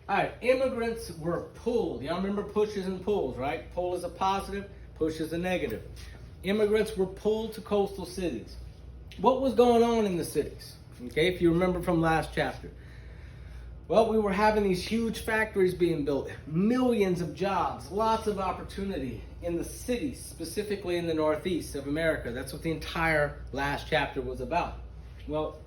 All right, immigrants were pulled. Y'all remember pushes and pulls, right? Pull is a positive, push is a negative. Immigrants were pulled to coastal cities. What was going on in the cities? Okay, if you remember from last chapter. Well, we were having these huge factories being built, millions of jobs, lots of opportunity in the cities, specifically in the Northeast of America. That's what the entire last chapter was about. Well,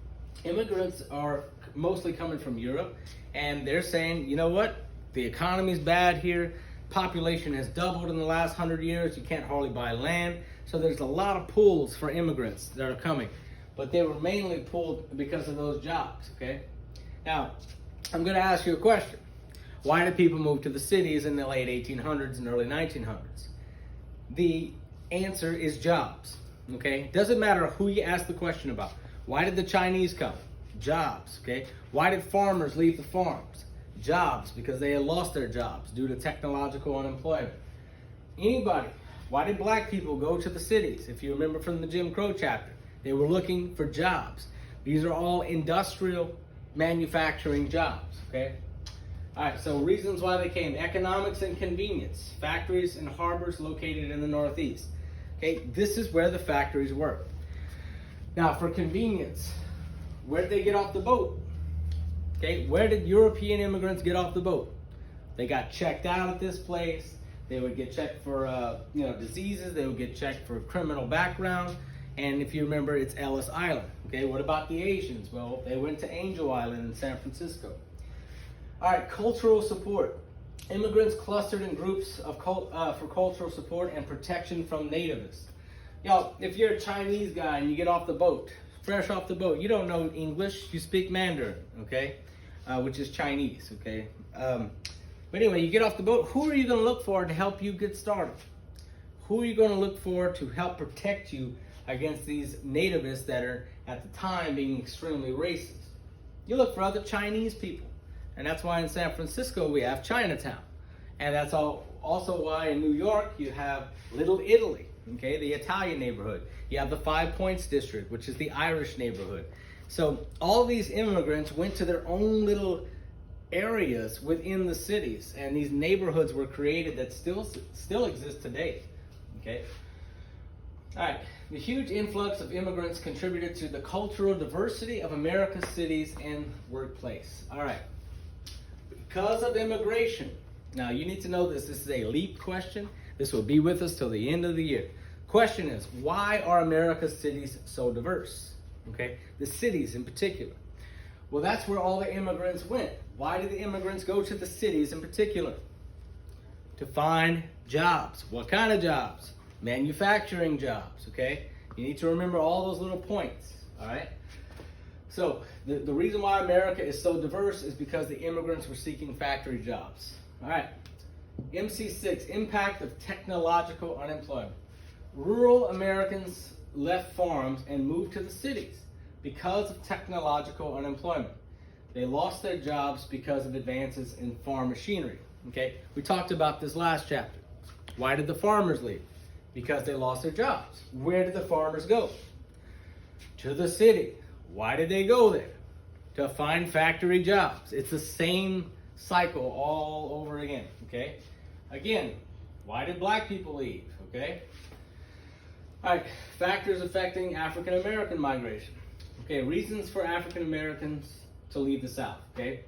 immigrants are mostly coming from Europe, and they're saying, you know what? The economy's bad here. Population has doubled in the last 100 years. You can't hardly buy land. So there's a lot of pulls for immigrants that are coming. But they were mainly pulled because of those jobs, okay? Now, I'm going to ask you a question. Why did people move to the cities in the late 1800s and early 1900s? The answer is jobs, okay? Doesn't matter who you ask the question about. Why did the Chinese come? Jobs, okay? Why did farmers leave the farms? Jobs, because they had lost their jobs due to technological unemployment. Anybody? Why did black people go to the cities? If you remember from the Jim Crow chapter, they were looking for jobs. These are all industrial manufacturing jobs, okay? All right, so reasons why they came: economics and convenience, factories and harbors located in the Northeast. Okay, this is where the factories were. Now, for convenience, where did they get off the boat? Okay, where did European immigrants get off the boat? They got checked out at this place. They would get checked for diseases. They would get checked for criminal background. And if you remember, it's Ellis Island. Okay, what about the Asians? Well, they went to Angel Island in San Francisco. All right, cultural support. Immigrants clustered in groups for cultural support and protection from nativists. Y'all, if you're a Chinese guy and you get off the boat, fresh off the boat, you don't know English, you speak Mandarin, okay? Which is Chinese, okay? But anyway, you get off the boat, who are you going to look for to help you get started? Who are you going to look for to help protect you against these nativists that are, at the time, being extremely racist? You look for other Chinese people. And that's why in San Francisco we have Chinatown. And that's also why in New York you have Little Italy, okay, the Italian neighborhood. You have the Five Points District, which is the Irish neighborhood. So all these immigrants went to their own little areas within the cities, and these neighborhoods were created that still exist today, okay? All right, the huge influx of immigrants contributed to the cultural diversity of America's cities and workplace. All right, because of immigration. Now, you need to know this. This is a LEAP question. This will be with us till the end of the year. Question is, why are America's cities so diverse? Okay, the cities in particular. Well, that's where all the immigrants went. Why did the immigrants go to the cities in particular? To find jobs. What kind of jobs? Manufacturing jobs, okay? You need to remember all those little points, all right? So the reason why America is so diverse is because the immigrants were seeking factory jobs. All right, MC6, impact of technological unemployment. Rural Americans left farms and moved to the cities because of technological unemployment. They lost their jobs because of advances in farm machinery, okay? We talked about this last chapter. Why did the farmers leave? Because they lost their jobs. Where did the farmers go? To the city. Why did they go there? To find factory jobs. It's the same cycle all over again, okay? Again, why did black people leave, okay? All right, factors affecting African American migration. Okay, reasons for African Americans to leave the South, okay?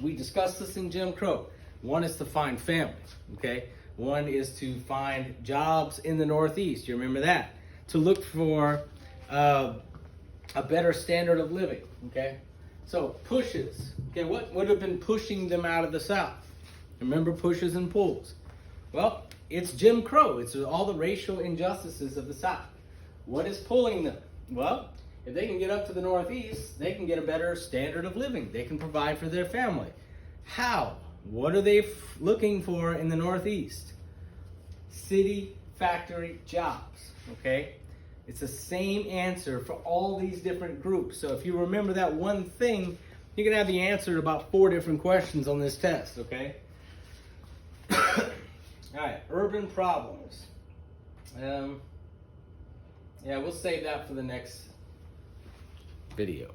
We discussed this in Jim Crow. One is to find family, okay? One is to find jobs in the Northeast. You remember that? To look for a better standard of living, okay? So pushes, okay, what would have been pushing them out of the South? Remember pushes and pulls. Well, it's Jim Crow. It's all the racial injustices of the South. What is pulling them? Well, if they can get up to the Northeast, they can get a better standard of living. They can provide for their family. How? What are they looking for in the Northeast? City, factory, jobs, okay? It's the same answer for all these different groups. So if you remember that one thing, you can have the answer to about 4 different questions on this test, okay? All right, urban problems. Yeah, we'll save that for the next video.